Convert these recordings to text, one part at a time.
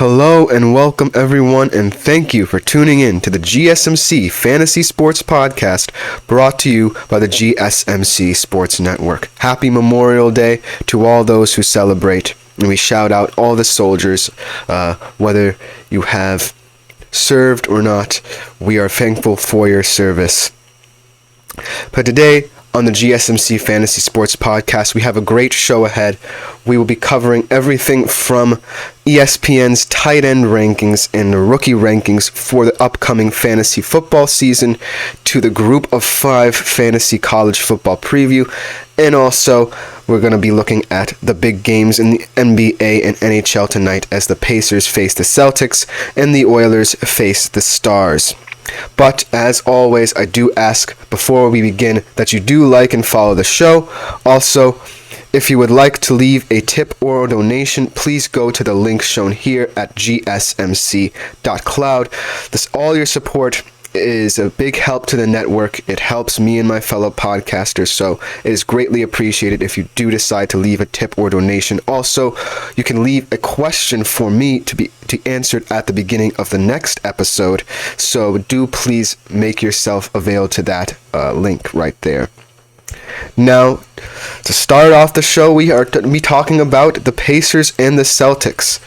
Hello and welcome everyone, and thank you for tuning in to the GSMC Fantasy Sports Podcast, brought to you by the GSMC Sports Network. Happy Memorial Day to all those who celebrate, and we shout out all the soldiers, whether you have served or not. We are thankful for your service. But today, on the GSMC Fantasy Sports Podcast, we have a great show ahead. We will be covering everything from ESPN's tight end rankings and the rookie rankings for the upcoming fantasy football season to the Group of 5 fantasy college football preview. And also, we're going to be looking at the big games in the NBA and NHL tonight as the Pacers face the Celtics and the Oilers face the Stars. But as always, I do ask before we begin that you do like and follow the show. Also, if you would like to leave a tip or a donation, please go to the link shown here at gsmc.cloud. All your support is a big help to the network. It helps me and my fellow podcasters, so it is greatly appreciated if you do decide to leave a tip or donation. Also, you can leave a question for me to be answered at the beginning of the next episode, so do please make yourself available to that link right there. Now, to start off the show, we are going to be talking about the Pacers and the Celtics.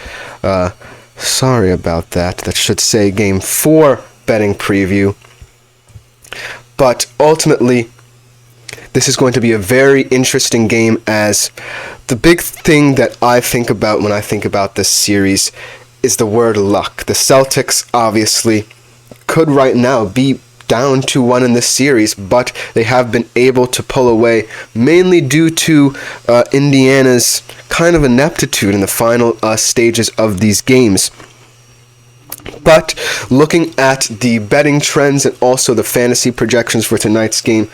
Sorry about that. That should say Game 4 betting preview. But ultimately, this is going to be a very interesting game, as the big thing that I think about when I think about this series is the word luck. The Celtics obviously could right now be down 2-1 in this series, but they have been able to pull away, mainly due to Indiana's kind of ineptitude in the final stages of these games. But looking at the betting trends and also the fantasy projections for tonight's game,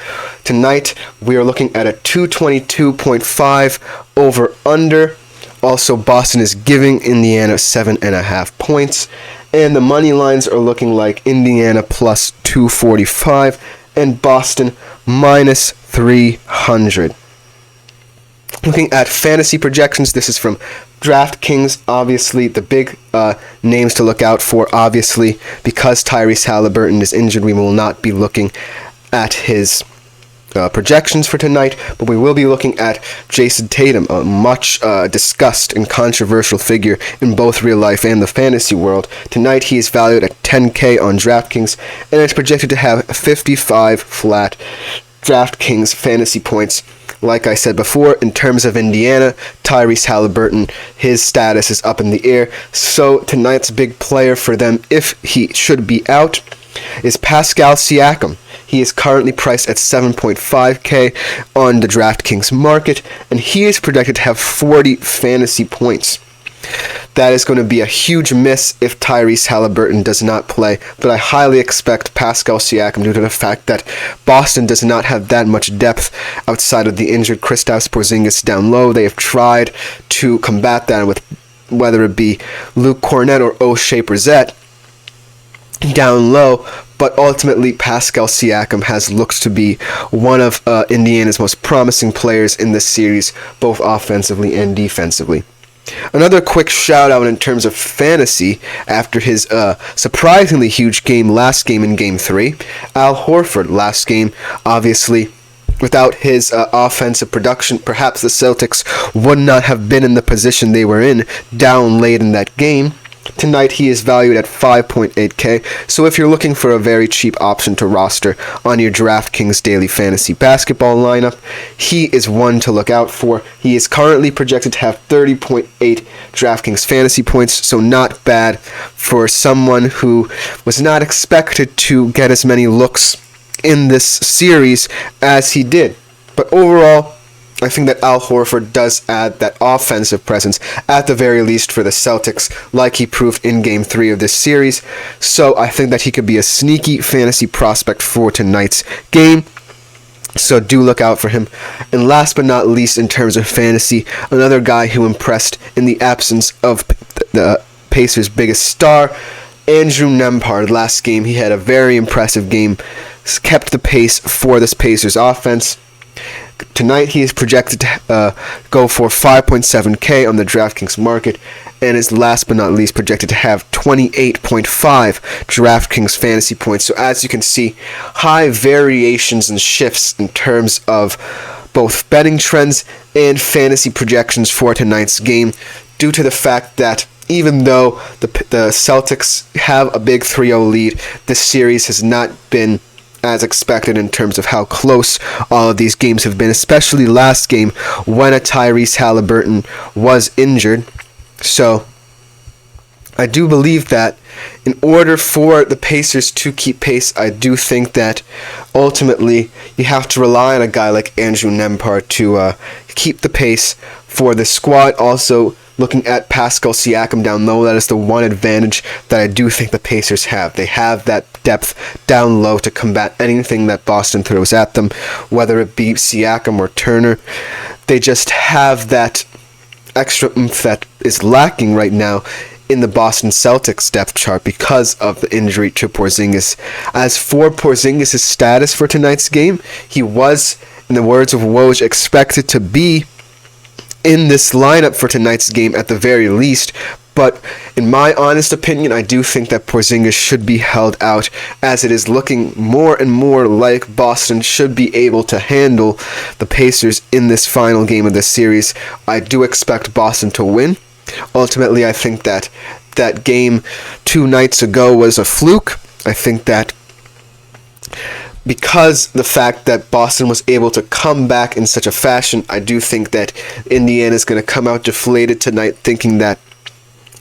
tonight we are looking at a 222.5 over-under. Also, Boston is giving Indiana 7.5 points. And the money lines are looking like Indiana plus 245 and Boston minus 300. Looking at fantasy projections, this is from DraftKings. Obviously, the big names to look out for, obviously, because Tyrese Halliburton is injured, we will not be looking at his projections for tonight, but we will be looking at Jason Tatum, a much discussed and controversial figure in both real life and the fantasy world. Tonight he is valued at $10K on DraftKings, and it's projected to have 55 flat DraftKings fantasy points. Like I said before, in terms of Indiana, Tyrese Halliburton, his status is up in the air, so tonight's big player for them, if he should be out, is Pascal Siakam. He is currently priced at 7.5K on the DraftKings market, and he is projected to have 40 fantasy points. That is going to be a huge miss if Tyrese Halliburton does not play, but I highly expect Pascal Siakam due to the fact that Boston does not have that much depth outside of the injured Kristaps Porzingis down low. They have tried to combat that with whether it be Luke Cornett or O'Shea Brissett down low, but ultimately Pascal Siakam has looks to be one of Indiana's most promising players in this series, both offensively and defensively. Another quick shout out in terms of fantasy, after his surprisingly huge game last game in Game 3, Al Horford last game, obviously without his offensive production, perhaps the Celtics would not have been in the position they were in down late in that game. Tonight he is valued at 5.8K, so if you're looking for a very cheap option to roster on your DraftKings daily fantasy basketball lineup, he is one to look out for. He is currently projected to have 30.8 DraftKings fantasy points, so not bad for someone who was not expected to get as many looks in this series as he did. But overall, I think that Al Horford does add that offensive presence, at the very least for the Celtics, like he proved in Game 3 of this series. So I think that he could be a sneaky fantasy prospect for tonight's game. So do look out for him. And last but not least, in terms of fantasy, another guy who impressed in the absence of the Pacers' biggest star, Andrew Nembhard. Last game, he had a very impressive game, kept the pace for this Pacers offense. Tonight he is projected to go for 5.7K on the DraftKings market, and is last but not least projected to have 28.5 DraftKings fantasy points. So as you can see, high variations and shifts in terms of both betting trends and fantasy projections for tonight's game, due to the fact that even though the Celtics have a big 3-0 lead, this series has not been as expected in terms of how close all of these games have been, especially last game when a Tyrese Halliburton was injured. So I do believe that in order for the Pacers to keep pace, I do think that ultimately you have to rely on a guy like Andrew Nembhard to keep the pace for the squad. Also, looking at Pascal Siakam down low, that is the one advantage that I do think the Pacers have. They have that depth down low to combat anything that Boston throws at them, whether it be Siakam or Turner. They just have that extra oomph that is lacking right now in the Boston Celtics depth chart because of the injury to Porzingis. As for Porzingis' status for tonight's game, he was, in the words of Woj, expected to be in this lineup for tonight's game at the very least, but in my honest opinion, I do think that Porzingis should be held out, as it is looking more and more like Boston should be able to handle the Pacers in this final game of the series. I do expect Boston to win. Ultimately, I think that that game 2 nights ago was a fluke. I think that because the fact that Boston was able to come back in such a fashion, I do think that Indiana is going to come out deflated tonight, thinking that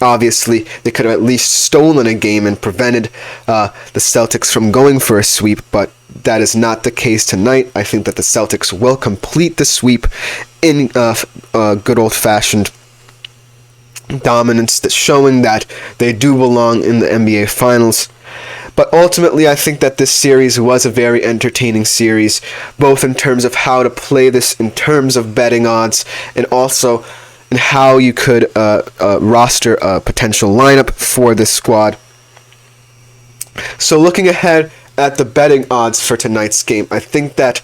obviously they could have at least stolen a game and prevented the Celtics from going for a sweep, but that is not the case tonight. I think that the Celtics will complete the sweep in good old-fashioned dominance, that's showing that they do belong in the NBA Finals. But ultimately, I think that this series was a very entertaining series, both in terms of how to play this, in terms of betting odds, and also in how you could roster a potential lineup for this squad. So looking ahead at the betting odds for tonight's game, I think that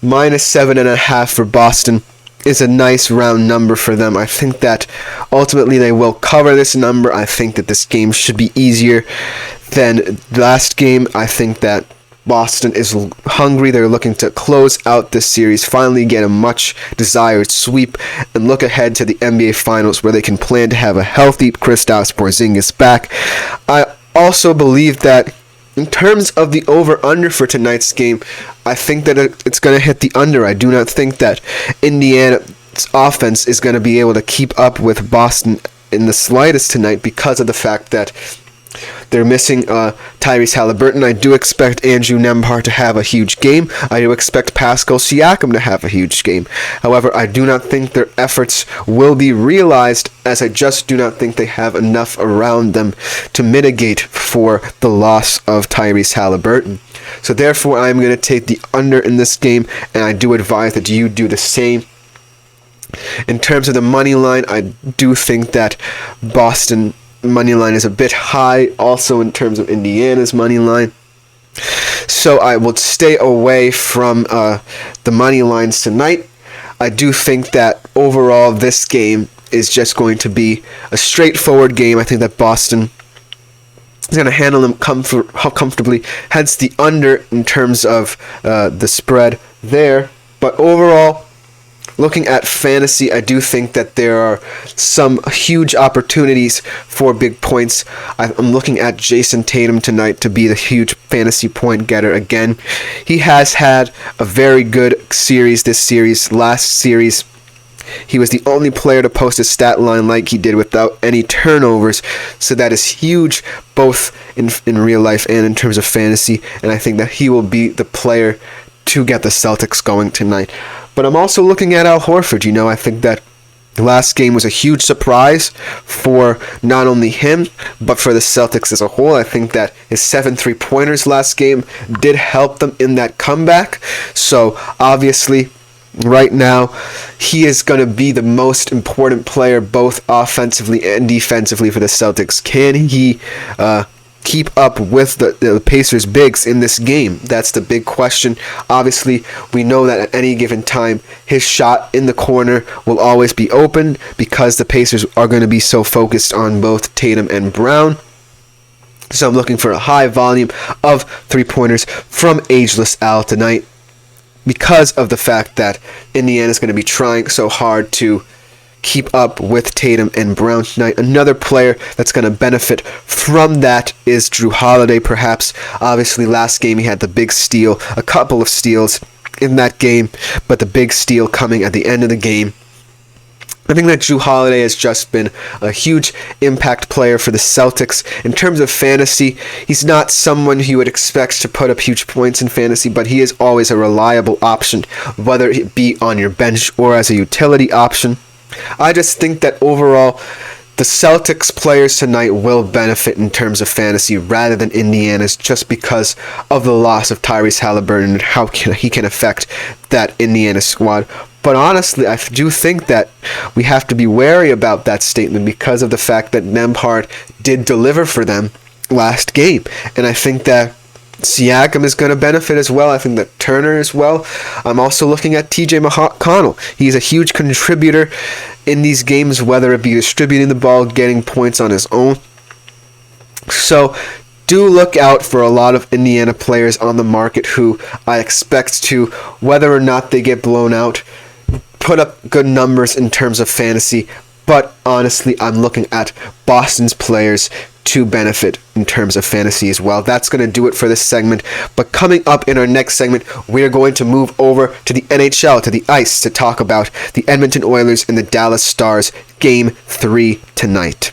-7.5 for Boston is a nice round number for them. I think that ultimately they will cover this number. I think that this game should be easier than last game. I think that Boston is hungry. They're looking to close out this series, finally get a much desired sweep, and look ahead to the NBA Finals where they can plan to have a healthy Kristaps Porzingis back. I also believe that in terms of the over-under for tonight's game, I think that it's going to hit the under. I do not think that Indiana's offense is going to be able to keep up with Boston in the slightest tonight because of the fact that they're missing Tyrese Halliburton. I do expect Andrew Nembhard to have a huge game. I do expect Pascal Siakam to have a huge game. However, I do not think their efforts will be realized, as I just do not think they have enough around them to mitigate for the loss of Tyrese Halliburton. So therefore, I'm going to take the under in this game, and I do advise that you do the same. In terms of the money line, I do think that Boston money line is a bit high, also in terms of Indiana's money line. So I will stay away from the money lines tonight. I do think that overall this game is just going to be a straightforward game. I think that Boston is going to handle them comfortably, hence the under in terms of the spread there. But overall, looking at fantasy, I do think that there are some huge opportunities for big points. I'm looking at Jason Tatum tonight to be the huge fantasy point getter again. He has had a very good series this series. Last series, he was the only player to post a stat line like he did without any turnovers. So that is huge, both in real life and in terms of fantasy. And I think that he will be the player to get the Celtics going tonight. But I'm also looking at Al Horford. I think that the last game was a huge surprise for not only him, but for the Celtics as a whole. I think that his 7 3-pointers last game did help them in that comeback. So obviously, right now, he is going to be the most important player, both offensively and defensively, for the Celtics. Can he keep up with the Pacers bigs in this game? That's the big question. Obviously, we know that at any given time, his shot in the corner will always be open because the Pacers are going to be so focused on both Tatum and Brown. So I'm looking for a high volume of three-pointers from Ageless Al tonight because of the fact that Indiana's going to be trying so hard to keep up with Tatum and Brown tonight. Another player that's going to benefit from that is Jrue Holiday, perhaps. Obviously, last game he had the big steal, a couple of steals in that game, but the big steal coming at the end of the game. I think that Jrue Holiday has just been a huge impact player for the Celtics. In terms of fantasy, he's not someone who you would expect to put up huge points in fantasy, but he is always a reliable option, whether it be on your bench or as a utility option. I just think that overall, the Celtics players tonight will benefit in terms of fantasy rather than Indiana's, just because of the loss of Tyrese Halliburton and how he can affect that Indiana squad. But honestly, I do think that we have to be wary about that statement because of the fact that Nembhard did deliver for them last game. And I think that Siakam is going to benefit as well. I think that Turner as well. I'm also looking at TJ McConnell. He's a huge contributor in these games, whether it be distributing the ball, getting points on his own. So do look out for a lot of Indiana players on the market who I expect to, whether or not they get blown out, put up good numbers in terms of fantasy. But honestly, I'm looking at Boston's players to benefit in terms of fantasy as well. That's going to do it for this segment. But coming up in our next segment, we are going to move over to the NHL, to the ice, to talk about the Edmonton Oilers and the Dallas Stars Game 3 tonight.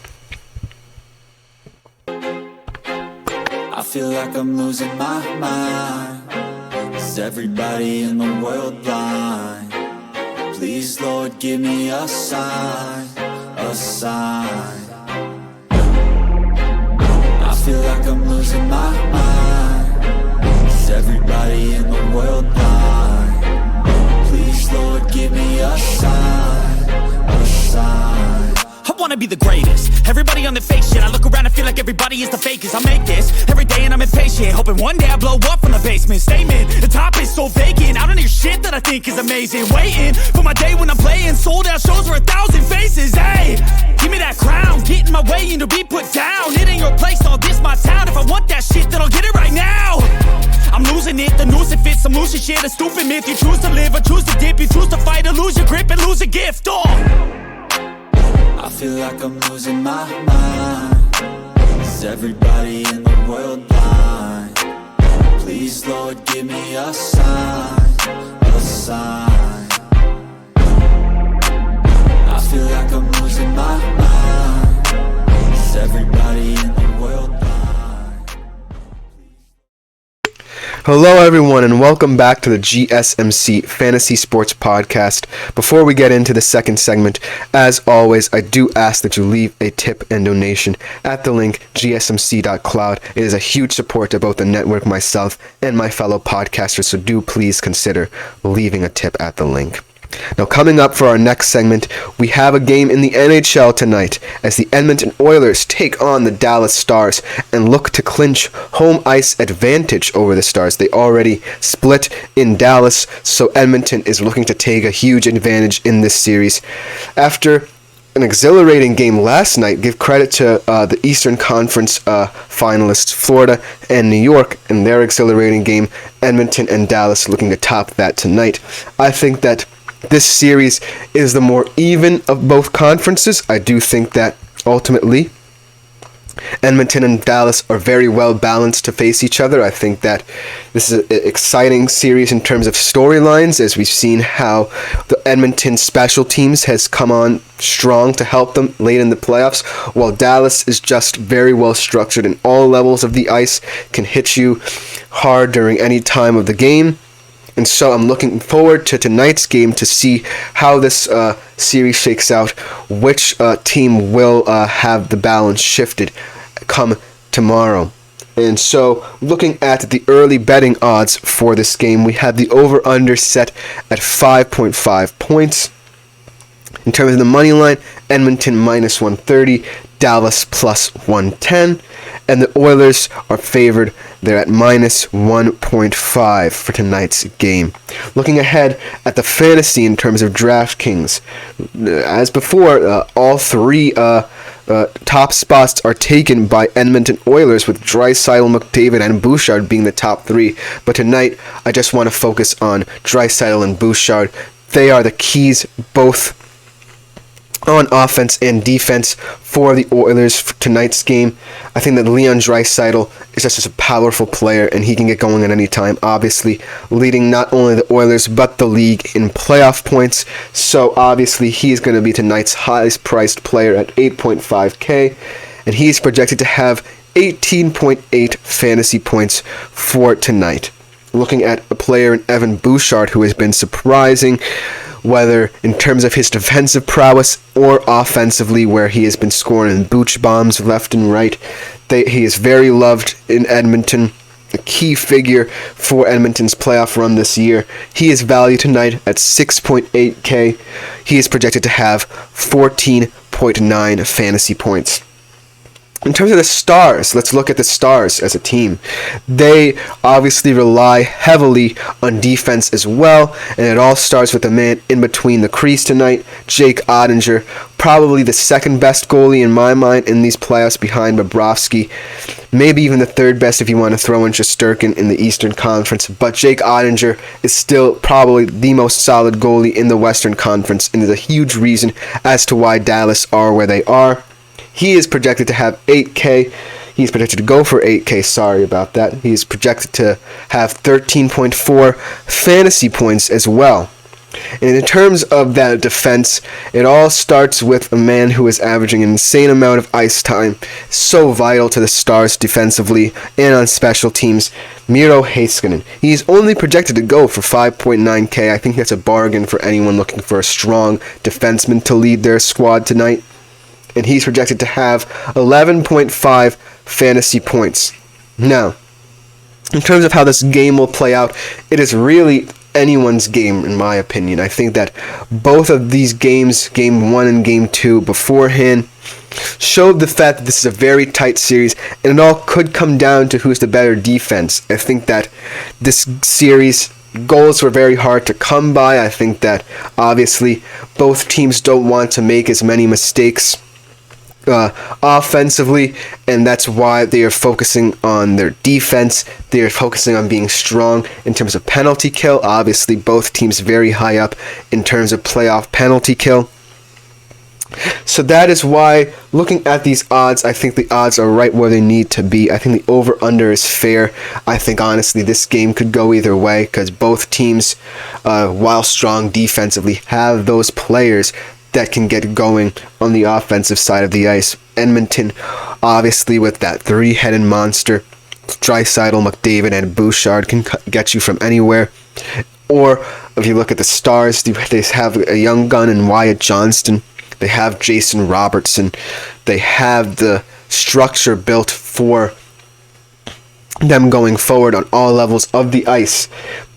I feel like I'm losing my mind. Is everybody in the world blind? Please, Lord, give me a sign, a sign. I feel like I'm losing my mind. Is everybody in the world blind? Please, Lord, give me a sign, a sign. I wanna be the greatest. Everybody on the fake shit. I look around and feel like everybody is the fakest. I make this every day and I'm impatient, hoping one day I blow up from the basement. Statement, the top is so vacant. I don't hear shit that I think is amazing. Waiting for my day when I'm playing sold out shows for 1,000 faces. Hey, give me that crown, get in my way and to be put down. It ain't your place, all this my town. If I want that shit, then I'll get it right now. I'm losing it, the noose it fits. I'm losing shit, a stupid myth. You choose to live or choose to dip. You choose to fight or lose your grip and lose a gift. I feel like I'm losing my mind. Is everybody in the world blind? Please, Lord, give me a sign, a sign. I feel like I'm losing my mind. Is everybody in the world blind? Hello everyone and welcome back to the GSMC Fantasy Sports Podcast. Before we get into the second segment, as always, I do ask that you leave a tip and donation at the link gsmc.cloud. It is a huge support to both the network, myself, and my fellow podcasters, so do please consider leaving a tip at the link. Now, coming up for our next segment, we have a game in the NHL tonight as the Edmonton Oilers take on the Dallas Stars and look to clinch home ice advantage over the Stars. They already split in Dallas, so Edmonton is looking to take a huge advantage in this series. After an exhilarating game last night, give credit to the Eastern Conference finalists, Florida and New York, in their exhilarating game. Edmonton and Dallas looking to top that tonight. I think that this series is the more even of both conferences. I do think that ultimately Edmonton and Dallas are very well balanced to face each other. I think that this is an exciting series in terms of storylines, as we've seen how the Edmonton special teams has come on strong to help them late in the playoffs, while Dallas is just very well structured in all levels of the ice, can hit you hard during any time of the game. And so I'm looking forward to tonight's game to see how this series shakes out, which team will have the balance shifted come tomorrow. And so looking at the early betting odds for this game, we have the over-under set at 5.5 points. In terms of the money line, Edmonton minus 130, Dallas plus 110. and the Oilers are favored. They're at minus 1.5 for tonight's game. Looking ahead at the fantasy in terms of DraftKings, as before, all three top spots are taken by Edmonton Oilers, with Draisaitl, McDavid, and Bouchard being the top three. But tonight, I just want to focus on Draisaitl and Bouchard. They are the keys both on offense and defense for the Oilers for tonight's game. I think that Leon Draisaitl is just a powerful player, and he can get going at any time, obviously leading not only the Oilers but the league in playoff points. So obviously he is going to be tonight's highest priced player at 8.5K, and he's projected to have 18.8 fantasy points for tonight. Looking at a player in Evan Bouchard who has been surprising, whether in terms of his defensive prowess or offensively, where he has been scoring booch bombs left and right. He is very loved in Edmonton, a key figure for Edmonton's playoff run this year. He is valued tonight at 6.8K. He is projected to have 14.9 fantasy points. In terms of the Stars, let's look at the Stars as a team. They obviously rely heavily on defense as well, and it all starts with the man in between the crease tonight, Jake Oettinger, probably the second best goalie in my mind in these playoffs behind Bobrovsky, maybe even the third best if you want to throw in Shesterkin in the Eastern Conference, but Jake Oettinger is still probably the most solid goalie in the Western Conference, and is a huge reason as to why Dallas are where they are. He is projected to have 8K. He's projected to go for 8K. Sorry about that. He's projected to have 13.4 fantasy points as well. And in terms of that defense, it all starts with a man who is averaging an insane amount of ice time, so vital to the Stars defensively and on special teams, Miro Heiskanen. He's only projected to go for 5.9K. I think that's a bargain for anyone looking for a strong defenseman to lead their squad tonight. And he's projected to have 11.5 fantasy points. Now, in terms of how this game will play out, it is really anyone's game, in my opinion. I think that both of these games, Game 1 and Game 2, beforehand, showed the fact that this is a very tight series, and it all could come down to who's the better defense. I think that this series, goals were very hard to come by. I think that, obviously, both teams don't want to make as many mistakes offensively, and that's why they are focusing on their defense. They are focusing on being strong in terms of penalty kill. Obviously, both teams very high up in terms of playoff penalty kill. So that is why, looking at these odds, I think the odds are right where they need to be. I think the over-under is fair. I think, honestly, this game could go either way, because both teams, while strong defensively, have those players that can get going on the offensive side of the ice. Edmonton, obviously, with that three-headed monster, Draisaitl, McDavid, and Bouchard, can get you from anywhere. Or, if you look at the Stars, they have a young gun in Wyatt Johnston. They have Jason Robertson. They have the structure built for them going forward on all levels of the ice.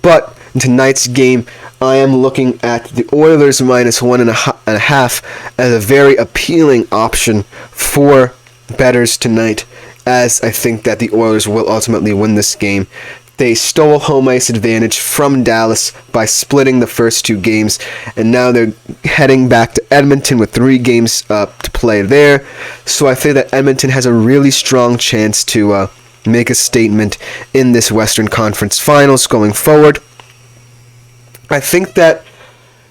But in tonight's game, I am looking at the Oilers minus 1.5 as a very appealing option for bettors tonight, as I think that the Oilers will ultimately win this game. They stole home ice advantage from Dallas by splitting the first two games, and now they're heading back to Edmonton with 3 games to play there. So I think that Edmonton has a really strong chance to make a statement in this Western Conference Finals going forward. I think that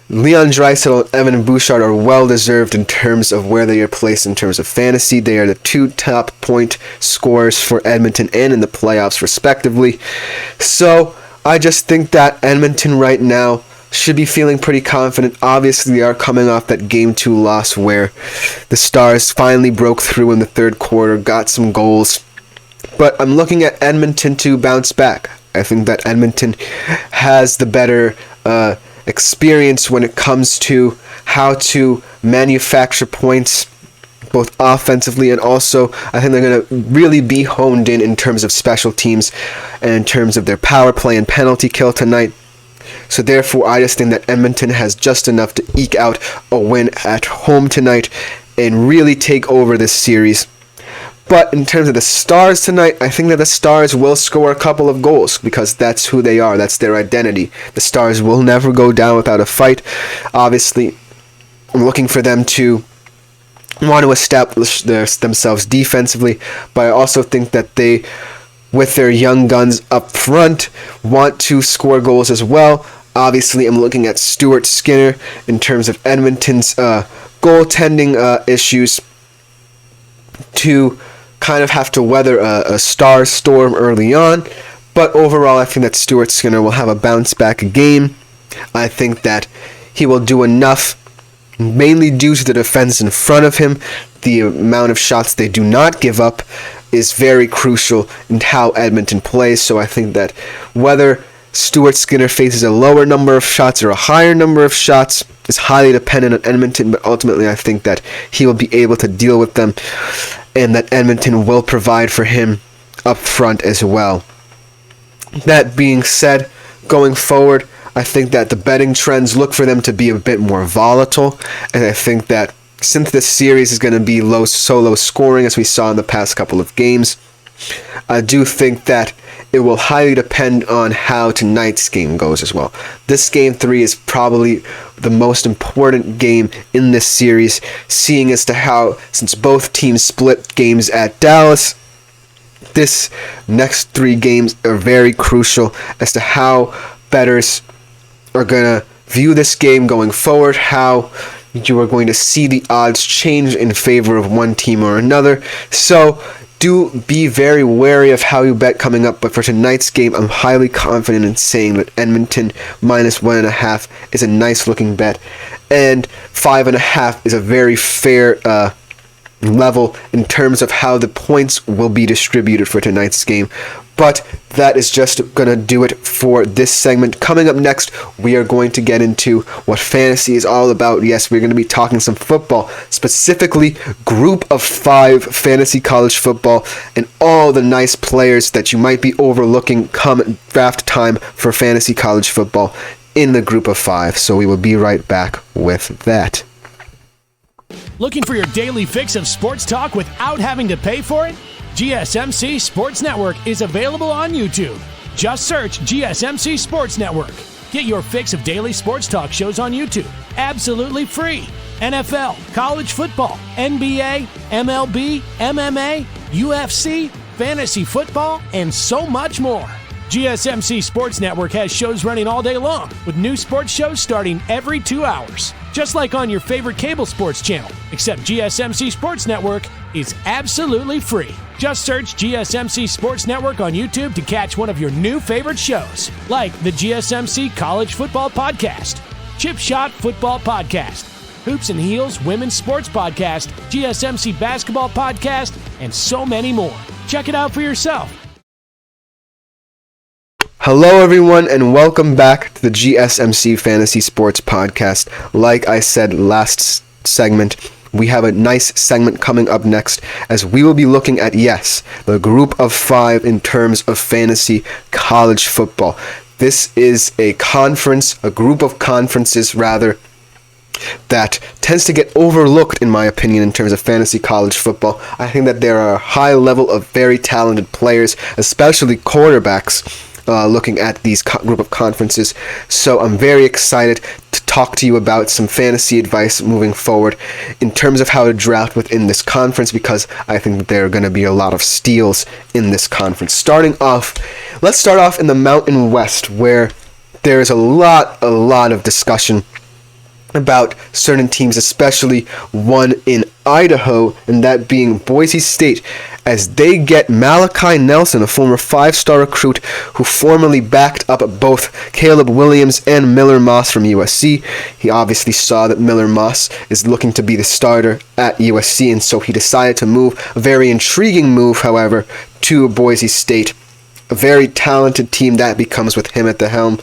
Leon Draisaitl and Evan Bouchard are well-deserved in terms of where they are placed in terms of fantasy. They are the 2 top point scorers for Edmonton and in the playoffs, respectively. So I just think that Edmonton right now should be feeling pretty confident. Obviously, they are coming off that Game 2 loss where the Stars finally broke through in the third quarter, got some goals. But I'm looking at Edmonton to bounce back. I think that Edmonton has the better experience when it comes to how to manufacture points, both offensively and also I think they're going to really be honed in terms of special teams and in terms of their power play and penalty kill tonight. So therefore, I just think that Edmonton has just enough to eke out a win at home tonight and really take over this series. But in terms of the Stars tonight, I think that the Stars will score a couple of goals because that's who they are. That's their identity. The Stars will never go down without a fight. Obviously, I'm looking for them to want to establish themselves defensively, but I also think that they, with their young guns up front, want to score goals as well. Obviously, I'm looking at Stuart Skinner in terms of Edmonton's goaltending issues to kind of have to weather a star storm early on. But overall, I think that Stuart Skinner will have a bounce-back game. I think that he will do enough, mainly due to the defense in front of him. The amount of shots they do not give up is very crucial in how Edmonton plays. So I think that whether Stuart Skinner faces a lower number of shots or a higher number of shots is highly dependent on Edmonton, but ultimately I think that he will be able to deal with them and that Edmonton will provide for him up front as well. That being said, going forward, I think that the betting trends look for them to be a bit more volatile, and I think that since this series is going to be low solo scoring as we saw in the past couple of games, I do think that it will highly depend on how tonight's game goes as well. This game 3 is probably the most important game in this series, seeing as to how, since both teams split games at Dallas, this next 3 games are very crucial as to how bettors are going to view this game going forward, how you are going to see the odds change in favor of one team or another. So do be very wary of how you bet coming up, but for tonight's game, I'm highly confident in saying that Edmonton minus 1.5 is a nice looking bet, and 5.5 is a very fair level in terms of how the points will be distributed for tonight's game. But that is just going to do it for this segment. Coming up next, we are going to get into what fantasy is all about. Yes, we're going to be talking some football, specifically Group of 5 fantasy college football and all the nice players that you might be overlooking come draft time for fantasy college football in the Group of 5. So we will be right back with that. Looking for your daily fix of sports talk without having to pay for it? GSMC Sports Network is available on YouTube. Just search GSMC Sports Network. Get your fix of daily sports talk shows on YouTube, absolutely free. NFL, college football, NBA, MLB, MMA, UFC, fantasy football, and so much more. GSMC Sports Network has shows running all day long, with new sports shows starting every 2 hours. Just like on your favorite cable sports channel, except GSMC Sports Network is absolutely free. Just search GSMC Sports Network on YouTube to catch one of your new favorite shows, like the GSMC College Football Podcast, Chip Shot Football Podcast, Hoops and Heels Women's Sports Podcast, GSMC Basketball Podcast, and so many more. Check it out for yourself. Hello everyone and welcome back to the GSMC Fantasy Sports Podcast. Like I said last segment, we have a nice segment coming up next as we will be looking at, yes, the Group of 5 in terms of fantasy college football. This is a group of conferences rather, that tends to get overlooked in my opinion in terms of fantasy college football. I think that there are a high level of very talented players, especially quarterbacks, looking at these group of conferences. So I'm very excited to talk to you about some fantasy advice moving forward in terms of how to draft within this conference, because I think that there are going to be a lot of steals in this conference. Let's start off in the Mountain West, where there is a lot of discussion about certain teams, especially one in Idaho, and that being Boise State, as they get Malachi Nelson, a former 5-star recruit who formerly backed up both Caleb Williams and Miller Moss from USC. He obviously saw that Miller Moss is looking to be the starter at USC, and so he decided to move. A very intriguing move, however, to Boise State. A very talented team that becomes with him at the helm.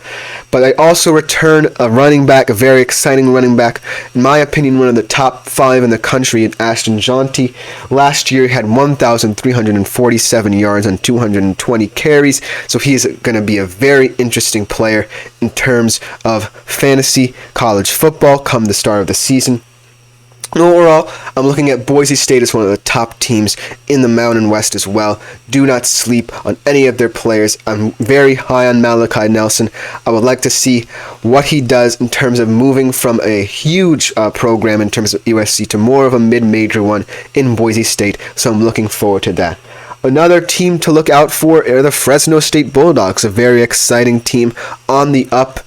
But I also return a running back, a very exciting running back. In my opinion, one of the top 5 in the country, in Ashton Jaunty. Last year, he had 1,347 yards on 220 carries. So he's going to be a very interesting player in terms of fantasy college football come the start of the season. Overall, I'm looking at Boise State as one of the top teams in the Mountain West as well. Do not sleep on any of their players. I'm very high on Malachi Nelson. I would like to see what he does in terms of moving from a huge program in terms of USC to more of a mid-major one in Boise State, so I'm looking forward to that. Another team to look out for are the Fresno State Bulldogs, a very exciting team on the up.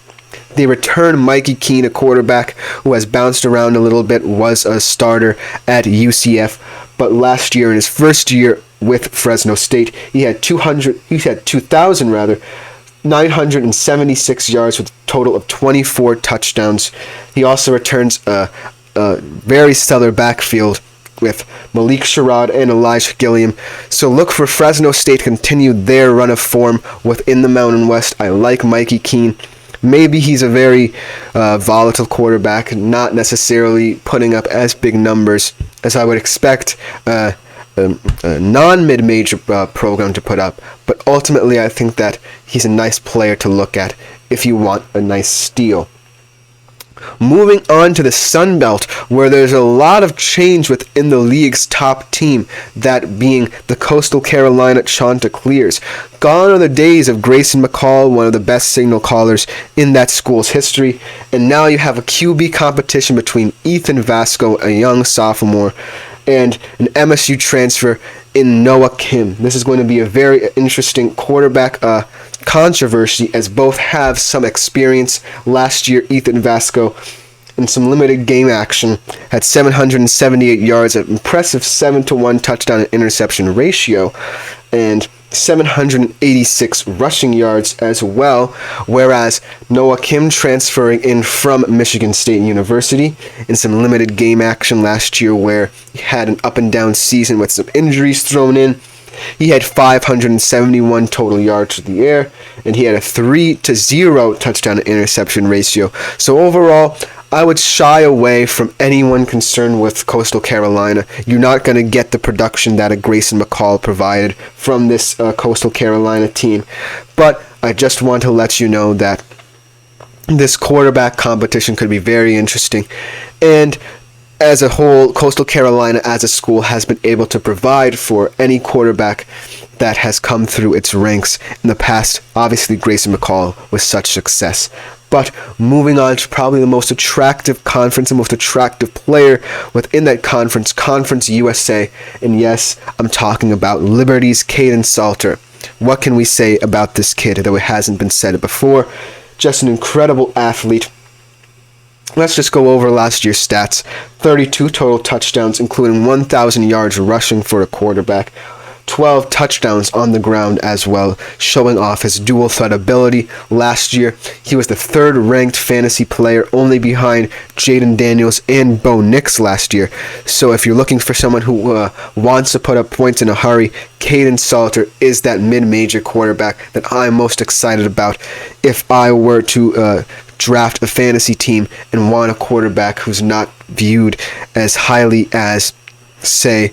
They return Mikey Keene, a quarterback who has bounced around a little bit, was a starter at UCF, but last year, in his first year with Fresno State, he had 2,976 yards with a total of 24 touchdowns. He also returns a very stellar backfield with Malik Sherrod and Elijah Gilliam. So look for Fresno State to continue their run of form within the Mountain West. I like Mikey Keene. Maybe he's a very volatile quarterback, not necessarily putting up as big numbers as I would expect a non-mid-major program to put up. But ultimately, I think that he's a nice player to look at if you want a nice steal. Moving on to the Sun Belt, where there's a lot of change within the league's top team, that being the Coastal Carolina Chanticleers. Gone are the days of Grayson McCall, one of the best signal callers in that school's history, and now you have a QB competition between Ethan Vasco, a young sophomore, and an MSU transfer in Noah Kim. This is going to be a very interesting quarterback controversy, as both have some experience. Last year, Ethan Vasco, in some limited game action, had 778 yards, an impressive 7-to-1 touchdown and interception ratio, and 786 rushing yards as well, whereas Noah Kim, transferring in from Michigan State University in some limited game action last year where he had an up and down season with some injuries thrown in, he had 571 total yards through the air, and he had a 3-to-0 touchdown and interception ratio. So overall, I would shy away from anyone concerned with Coastal Carolina. You're not going to get the production that a Grayson McCall provided from this Coastal Carolina team. But I just want to let you know that this quarterback competition could be very interesting. And as a whole, Coastal Carolina as a school has been able to provide for any quarterback that has come through its ranks in the past. Obviously, Grayson McCall was such success. But moving on to probably the most attractive conference, the most attractive player within that conference, Conference USA. And yes, I'm talking about Liberty's Caden Salter. What can we say about this kid, though it hasn't been said before? Just an incredible athlete. Let's just go over last year's stats. 32 total touchdowns, including 1,000 yards rushing for a quarterback. 12 touchdowns on the ground as well, showing off his dual threat ability. Last year, he was the third-ranked fantasy player, only behind Jaden Daniels and Bo Nix last year. So if you're looking for someone who wants to put up points in a hurry, Caden Salter is that mid-major quarterback that I'm most excited about if I were to draft a fantasy team and want a quarterback who's not viewed as highly as, say,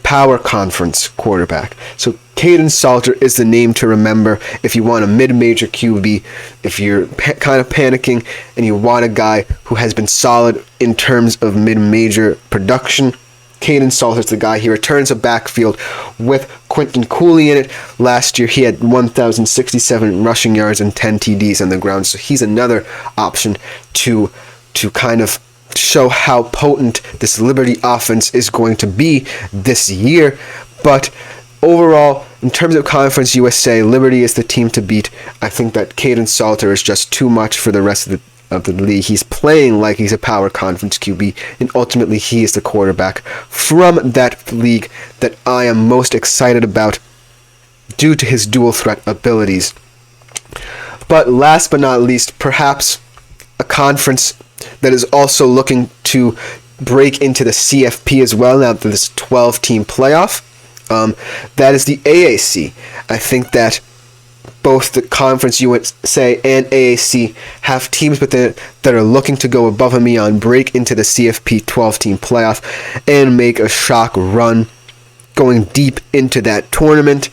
power conference quarterback. So Caden Salter is the name to remember if you want a mid-major QB, if you're kind of panicking and you want a guy who has been solid in terms of mid-major production. Caden Salter is the guy. He returns a backfield with Quentin Cooley in it. Last year he had 1,067 rushing yards and 10 TDs on the ground, so he's another option to kind of show how potent this Liberty offense is going to be this year. But overall, in terms of Conference USA, Liberty is the team to beat. I think that Caden Salter is just too much for the rest of the league. He's playing like he's a power conference QB, and ultimately he is the quarterback from that league that I am most excited about due to his dual threat abilities. But last but not least, perhaps a conference that is also looking to break into the CFP as well now that this 12-team playoff. That is the AAC. I think that both the Conference USA and AAC have teams within it that are looking to go above and beyond, break into the CFP 12-team playoff, and make a shock run going deep into that tournament.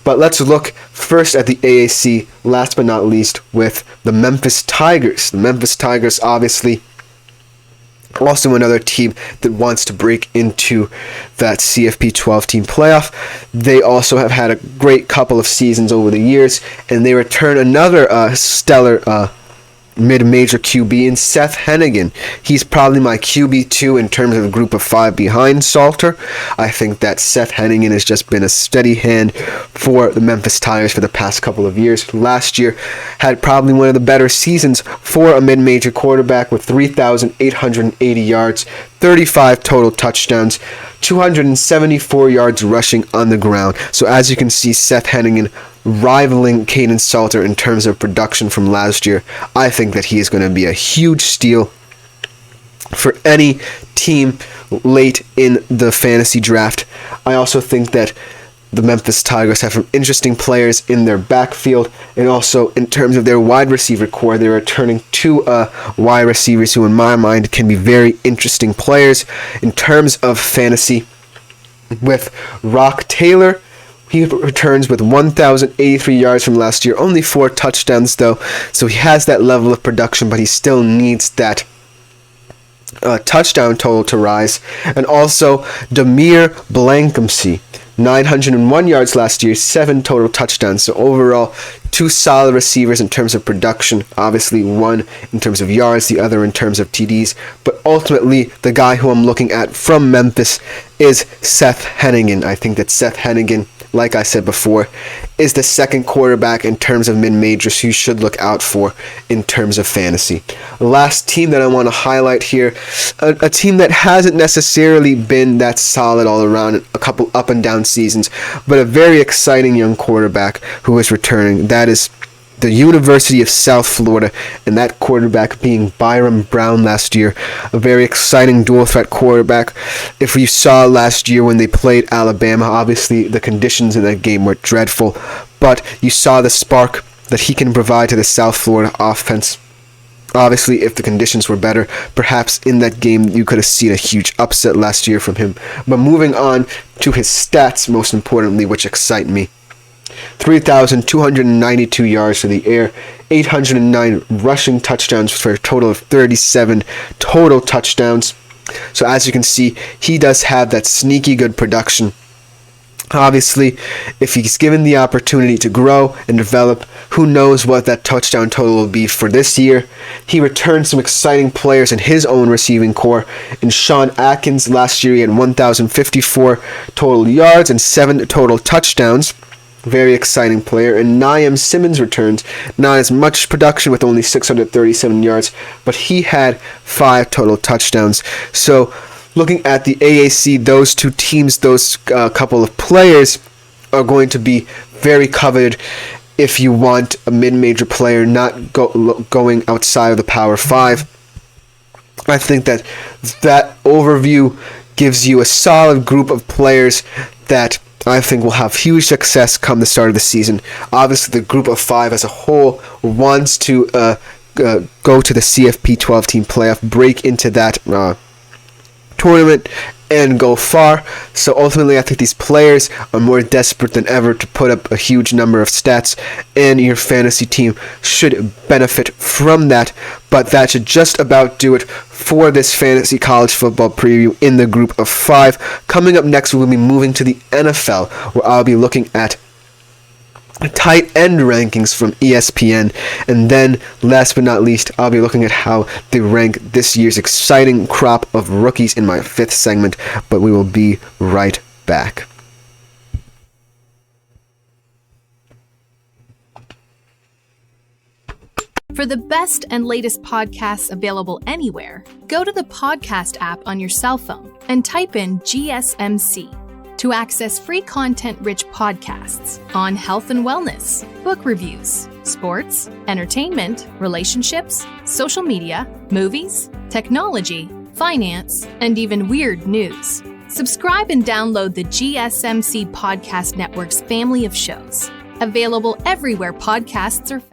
But let's look first at the AAC, last but not least, with the Memphis Tigers. The Memphis Tigers, obviously, Also another team that wants to break into that CFP 12 team playoff. They also have had a great couple of seasons over the years, and they return another stellar mid-major QB in Seth Hennigan. He's probably my QB2 in terms of a group of 5 behind Salter. I think that Seth Hennigan has just been a steady hand for the Memphis Tigers for the past couple of years. Last year had probably one of the better seasons for a mid-major quarterback with 3,880 yards, 35 total touchdowns, 274 yards rushing on the ground. So as you can see, Seth Hennigan rivaling Caden Salter in terms of production from last year. I think that he is going to be a huge steal for any team late in the fantasy draft. I also think that the Memphis Tigers have some interesting players in their backfield, and also in terms of their wide receiver core, they're returning 2 wide receivers who in my mind can be very interesting players in terms of fantasy. With Rock Taylor, he returns with 1,083 yards from last year, only 4 touchdowns though, so he has that level of production, but he still needs that touchdown total to rise. And also Demir Blankumsey, 901 yards last year, 7 total touchdowns. So overall, 2 solid receivers in terms of production. Obviously, one in terms of yards, the other in terms of TDs. But ultimately, the guy who I'm looking at from Memphis is Seth Hennigan. I think that Seth Hennigan, like I said before, is the second quarterback in terms of mid-majors you should look out for in terms of fantasy. The last team that I want to highlight here, a team that hasn't necessarily been that solid all around, a couple up and down seasons, but a very exciting young quarterback who is returning. That is the University of South Florida, and that quarterback being Byron Brown last year. A very exciting dual threat quarterback. If you saw last year when they played Alabama, obviously the conditions in that game were dreadful, but you saw the spark that he can provide to the South Florida offense. Obviously, if the conditions were better, perhaps in that game you could have seen a huge upset last year from him. But moving on to his stats, most importantly, which excite me. 3,292 yards to the air, 809 rushing touchdowns for a total of 37 total touchdowns. So as you can see, he does have that sneaky good production. Obviously, if he's given the opportunity to grow and develop, who knows what that touchdown total will be for this year. He returned some exciting players in his own receiving core. In Sean Atkins, last year he had 1,054 total yards and 7 total touchdowns. Very exciting player. And Naeem Simmons returns. Not as much production with only 637 yards, but he had 5 total touchdowns. So looking at the AAC, those 2 teams, those couple of players are going to be very coveted if you want a mid-major player not going outside of the Power 5. I think that overview gives you a solid group of players that I think will have huge success come the start of the season. Obviously, the group of 5 as a whole wants to go to the CFP 12 team playoff, break into that tournament, and go far. So ultimately, I think these players are more desperate than ever to put up a huge number of stats, and your fantasy team should benefit from that. But that should just about do it for this fantasy college football preview in the group of 5. Coming up next, we'll be moving to the NFL, where I'll be looking at tight end rankings from ESPN, and then last but not least, I'll be looking at how they rank this year's exciting crop of rookies in my 5th segment. But we will be right back. For the best and latest podcasts available anywhere, go to the podcast app on your cell phone and type in GSMC to access free content-rich podcasts on health and wellness, book reviews, sports, entertainment, relationships, social media, movies, technology, finance, and even weird news. Subscribe and download the GSMC Podcast Network's family of shows, available everywhere podcasts are found.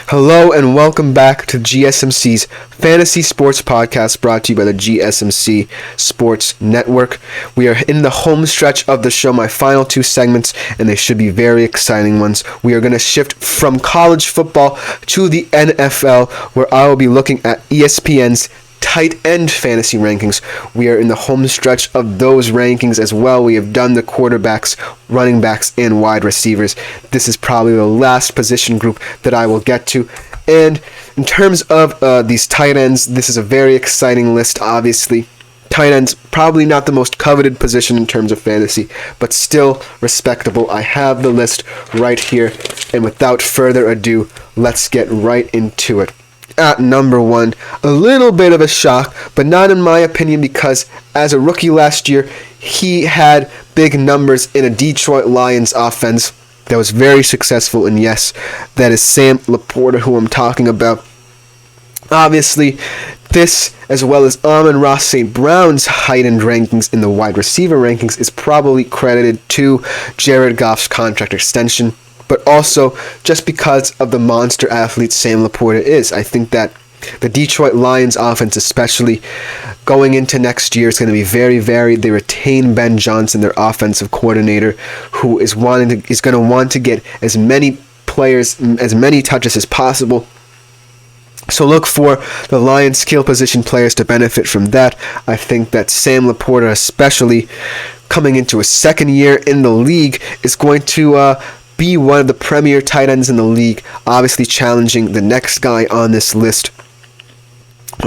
Hello and welcome back to GSMC's Fantasy Sports Podcast, brought to you by the GSMC Sports Network. We are in the home stretch of the show, my final 2 segments, and they should be very exciting ones. We are going to shift from college football to the NFL, where I will be looking at ESPN's tight end fantasy rankings, we are in the home stretch of those rankings as well. We have done the quarterbacks, running backs, and wide receivers. This is probably the last position group that I will get to. And in terms of these tight ends, this is a very exciting list, obviously. Tight ends, probably not the most coveted position in terms of fantasy, but still respectable. I have the list right here, and without further ado, let's get right into it. At number 1, a little bit of a shock, but not in my opinion, because as a rookie last year, he had big numbers in a Detroit Lions offense that was very successful, and yes, that is Sam Laporta who I'm talking about. Obviously, this, as well as Amon-Ra St. Brown's heightened rankings in the wide receiver rankings, is probably credited to Jared Goff's contract extension, but also just because of the monster athlete Sam Laporta is. I think that the Detroit Lions offense, especially going into next year, is going to be very varied. They retain Ben Johnson, their offensive coordinator, who is going to want to get as many players, as many touches as possible. So look for the Lions skill position players to benefit from that. I think that Sam Laporta, especially coming into his second year in the league, is going to be one of the premier tight ends in the league, obviously challenging the next guy on this list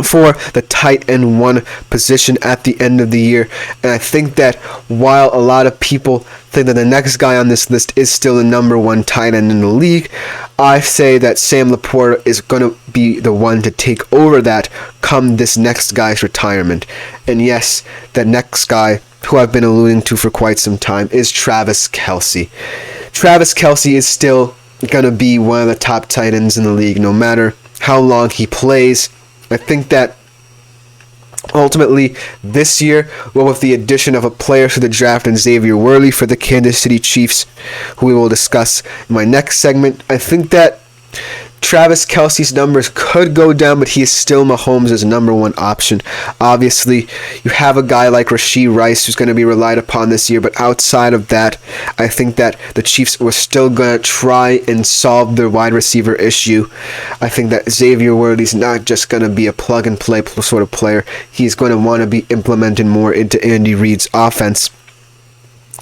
for the tight end 1 position at the end of the year. And I think that while a lot of people think that the next guy on this list is still the number 1 tight end in the league, I say that Sam Laporta is going to be the one to take over that come this next guy's retirement. And yes, that next guy, who I've been alluding to for quite some time, is Travis Kelce. Travis Kelce is still going to be one of the top tight ends in the league, no matter how long he plays. I think that ultimately this year, well, with the addition of a player to the draft and Xavier Worley for the Kansas City Chiefs, who we will discuss in my next segment, I think that Travis Kelce's numbers could go down, but he is still Mahomes' number 1 option. Obviously, you have a guy like Rashee Rice who's going to be relied upon this year, but outside of that, I think that the Chiefs were still going to try and solve their wide receiver issue. I think that Xavier Worthy's not just going to be a plug-and-play sort of player. He's going to want to be implemented more into Andy Reid's offense.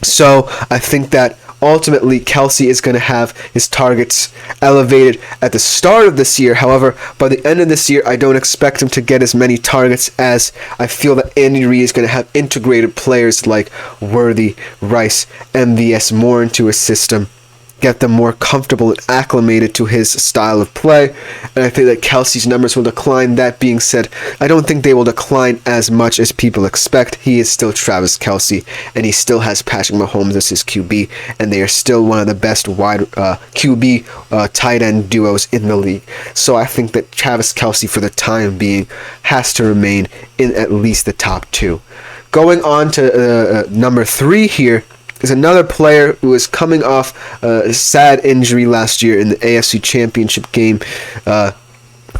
So I think that ultimately, Kelce is going to have his targets elevated at the start of this year. However, by the end of this year, I don't expect him to get as many targets, as I feel that Andy Reid is going to have integrated players like Worthy, Rice, MVS more into his system, get them more comfortable and acclimated to his style of play, and I think that Kelce's numbers will decline. That being said, I don't think they will decline as much as people expect. He is still Travis Kelce, and he still has Patrick Mahomes as his QB, and they are still one of the best wide QB tight end duos in the league. So I think that Travis Kelce, for the time being, has to remain in at least the top 2. Going on to number 3 here, is another player who is coming off a sad injury last year in the AFC Championship game.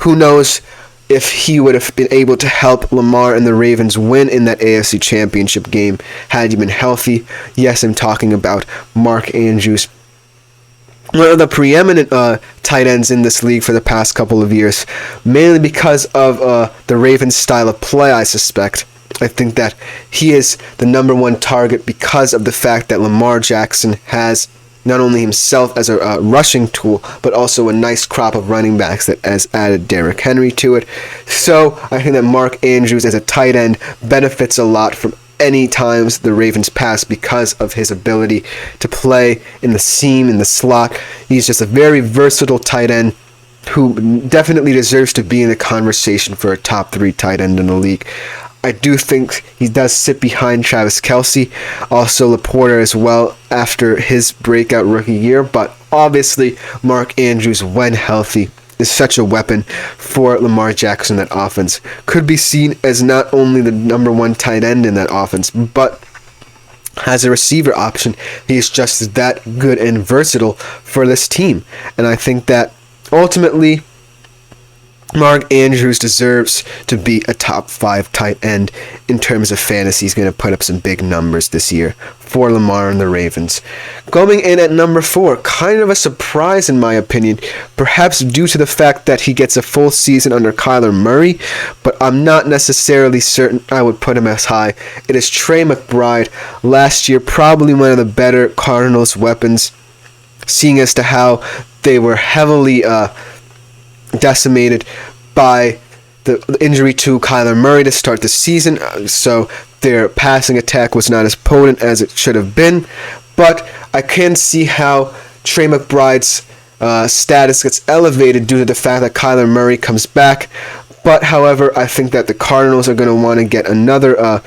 Who knows if he would have been able to help Lamar and the Ravens win in that AFC Championship game had he been healthy. Yes, I'm talking about Mark Andrews, one of the preeminent tight ends in this league for the past couple of years, mainly because of the Ravens' style of play, I suspect. I think that he is the number 1 target because of the fact that Lamar Jackson has not only himself as a rushing tool, but also a nice crop of running backs that has added Derrick Henry to it. So I think that Mark Andrews as a tight end benefits a lot from any times the Ravens pass because of his ability to play in the seam, in the slot. He's just a very versatile tight end who definitely deserves to be in the conversation for a top 3 tight end in the league. I do think he does sit behind Travis Kelce, also Laporta as well after his breakout rookie year, but obviously Mark Andrews, when healthy, is such a weapon for Lamar Jackson. That offense could be seen as not only the number 1 tight end in that offense, but as a receiver option, he is just that good and versatile for this team. And I think that ultimately Mark Andrews deserves to be a top 5 tight end in terms of fantasy. He's going to put up some big numbers this year for Lamar and the Ravens. Going in at number 4, kind of a surprise in my opinion, perhaps due to the fact that he gets a full season under Kyler Murray, but I'm not necessarily certain I would put him as high. It is Trey McBride. Last year, probably one of the better Cardinals weapons, seeing as to how they were heavily decimated by the injury to Kyler Murray to start the season, so their passing attack was not as potent as it should have been. But I can see how Trey McBride's status gets elevated due to the fact that Kyler Murray comes back. But however, I think that the Cardinals are going to want to get another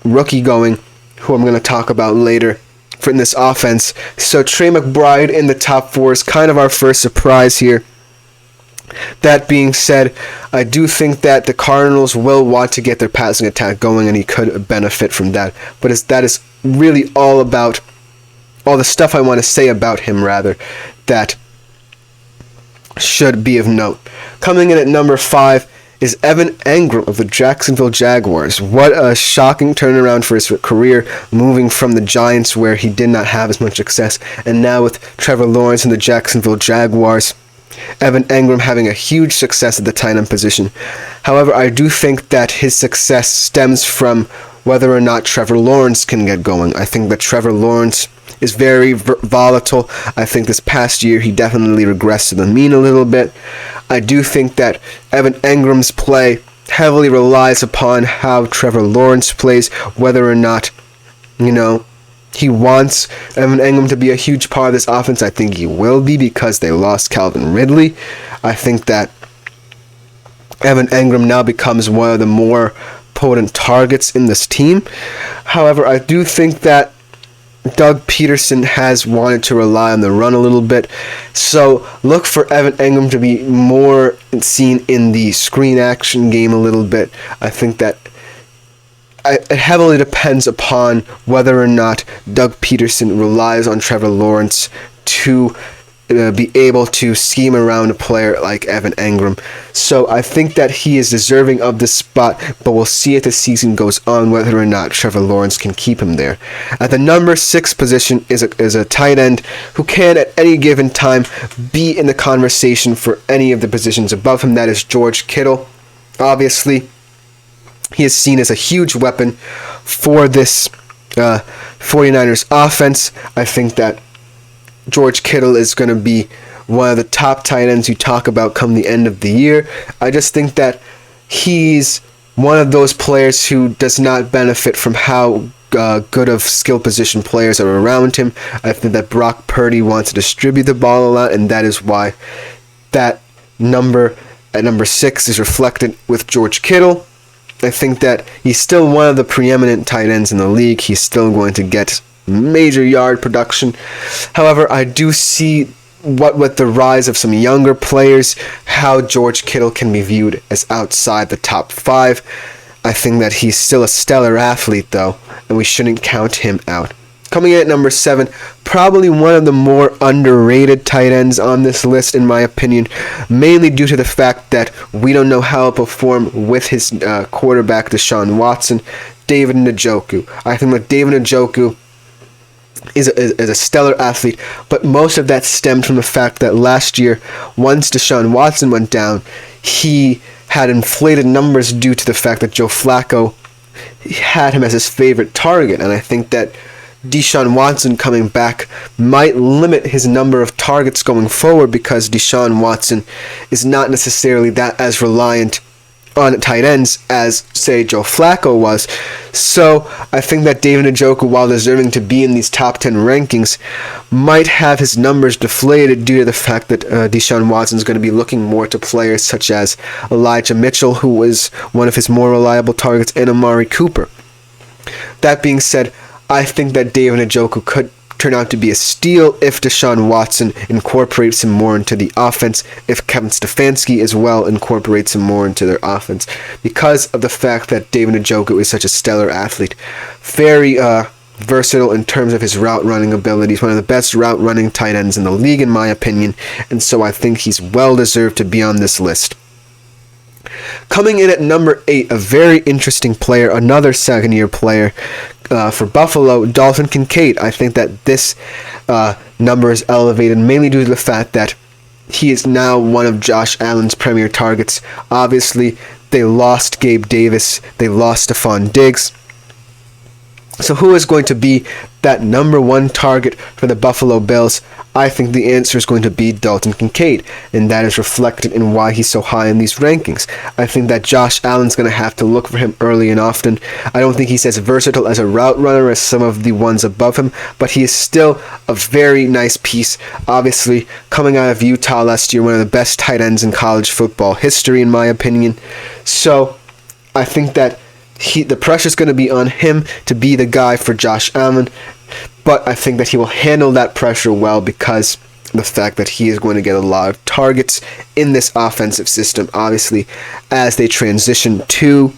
rookie going, who I'm going to talk about later, for in this offense. So Trey McBride in the top 4 is kind of our first surprise here. That being said, I do think that the Cardinals will want to get their passing attack going, and he could benefit from that. But that is really all the stuff I want to say about him, rather, that should be of note. Coming in at number 5 is Evan Engram of the Jacksonville Jaguars. What a shocking turnaround for his career, moving from the Giants, where he did not have as much success, and now with Trevor Lawrence and the Jacksonville Jaguars. Evan Engram having a huge success at the tight end position. However, I do think that his success stems from whether or not Trevor Lawrence can get going. I think that Trevor Lawrence is very volatile. I think this past year he definitely regressed to the mean a little bit. I do think that Evan Engram's play heavily relies upon how Trevor Lawrence plays, whether or not, he wants Evan Engram to be a huge part of this offense. I think he will be, because they lost Calvin Ridley. I think that Evan Engram now becomes one of the more potent targets in this team. However, I do think that Doug Peterson has wanted to rely on the run a little bit. So look for Evan Engram to be more seen in the screen action game a little bit. I think that it heavily depends upon whether or not Doug Peterson relies on Trevor Lawrence to be able to scheme around a player like Evan Engram. So I think that he is deserving of this spot, but we'll see as the season goes on whether or not Trevor Lawrence can keep him there. At the number 6 position is a tight end who can at any given time be in the conversation for any of the positions above him. That is George Kittle. Obviously, he is seen as a huge weapon for this 49ers offense. I think that George Kittle is going to be one of the top tight ends you talk about come the end of the year. I just think that he's one of those players who does not benefit from how good of skill position players are around him. I think that Brock Purdy wants to distribute the ball a lot, and that is why that number at number 6 is reflected with George Kittle. I think that he's still one of the preeminent tight ends in the league. He's still going to get major yard production. However, I do see with the rise of some younger players, how George Kittle can be viewed as outside the top 5. I think that he's still a stellar athlete, though, and we shouldn't count him out. Coming in at number 7, probably one of the more underrated tight ends on this list, in my opinion, mainly due to the fact that we don't know how he'll perform with his quarterback, Deshaun Watson, David Njoku. I think that David Njoku is a stellar athlete, but most of that stemmed from the fact that last year, once Deshaun Watson went down, he had inflated numbers due to the fact that Joe Flacco had him as his favorite target, and I think that Deshaun Watson coming back might limit his number of targets going forward, because Deshaun Watson is not necessarily that as reliant on tight ends as, say, Joe Flacco was. So I think that David Njoku, while deserving to be in these top 10 rankings, might have his numbers deflated due to the fact that Deshaun Watson is going to be looking more to players such as Elijah Mitchell, who was one of his more reliable targets, and Amari Cooper. That being said, I think that David Njoku could turn out to be a steal if Deshaun Watson incorporates him more into the offense, if Kevin Stefanski as well incorporates him more into their offense, because of the fact that David Njoku is such a stellar athlete. Very versatile in terms of his route running abilities, one of the best route running tight ends in the league in my opinion, and so I think he's well deserved to be on this list. Coming in at number 8, a very interesting player, another second-year player for Buffalo, Dalton Kincaid. I think that this number is elevated mainly due to the fact that he is now one of Josh Allen's premier targets. Obviously, they lost Gabe Davis, they lost Stephon Diggs. So who is going to be that number 1 target for the Buffalo Bills? I think the answer is going to be Dalton Kincaid, and that is reflected in why he's so high in these rankings. I think that Josh Allen's going to have to look for him early and often. I don't think he's as versatile as a route runner as some of the ones above him, but he is still a very nice piece. Obviously, coming out of Utah last year, one of the best tight ends in college football history, in my opinion. So I think that the pressure's going to be on him to be the guy for Josh Allen, but I think that he will handle that pressure well because the fact that he is going to get a lot of targets in this offensive system, obviously, as they transition to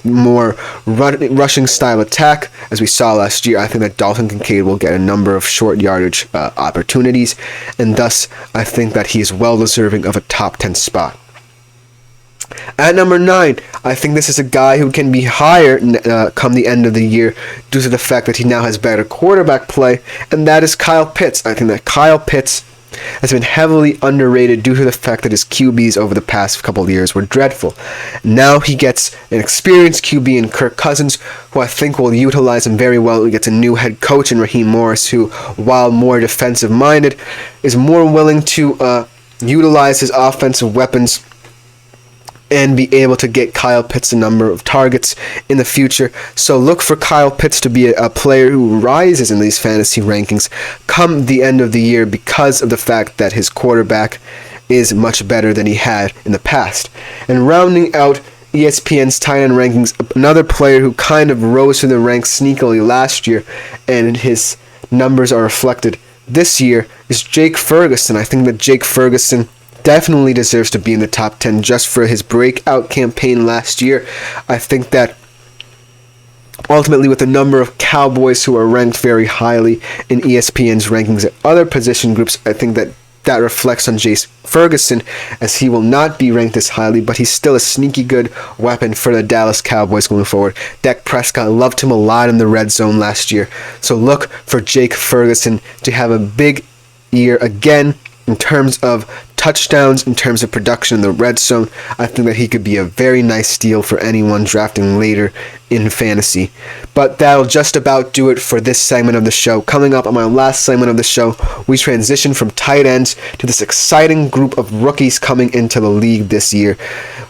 more rushing style attack, as we saw last year. I think that Dalton Kincaid will get a number of short yardage opportunities, and thus I think that he is well deserving of a top 10 spot. At number 9, I think this is a guy who can be higher come the end of the year due to the fact that he now has better quarterback play, and that is Kyle Pitts. I think that Kyle Pitts has been heavily underrated due to the fact that his QBs over the past couple of years were dreadful. Now he gets an experienced QB in Kirk Cousins, who I think will utilize him very well. He gets a new head coach in Raheem Morris, who, while more defensive-minded, is more willing to utilize his offensive weapons and be able to get Kyle Pitts a number of targets in the future. So look for Kyle Pitts to be a player who rises in these fantasy rankings come the end of the year because of the fact that his quarterback is much better than he had in the past. And rounding out ESPN's tight end rankings, another player who kind of rose to the ranks sneakily last year, and his numbers are reflected this year, is Jake Ferguson. I think that Jake Ferguson definitely deserves to be in the top 10 just for his breakout campaign last year. I think that ultimately, with a number of Cowboys who are ranked very highly in ESPN's rankings at other position groups, I think that reflects on Jake Ferguson, as he will not be ranked as highly, but he's still a sneaky good weapon for the Dallas Cowboys going forward. Dak Prescott loved him a lot in the red zone last year, so look for Jake Ferguson to have a big year again in terms of touchdowns, in terms of production in the red zone. I think that he could be a very nice steal for anyone drafting later in fantasy. But that'll just about do it for this segment of the show. Coming up on my last segment of the show, we transition from tight ends to this exciting group of rookies coming into the league this year.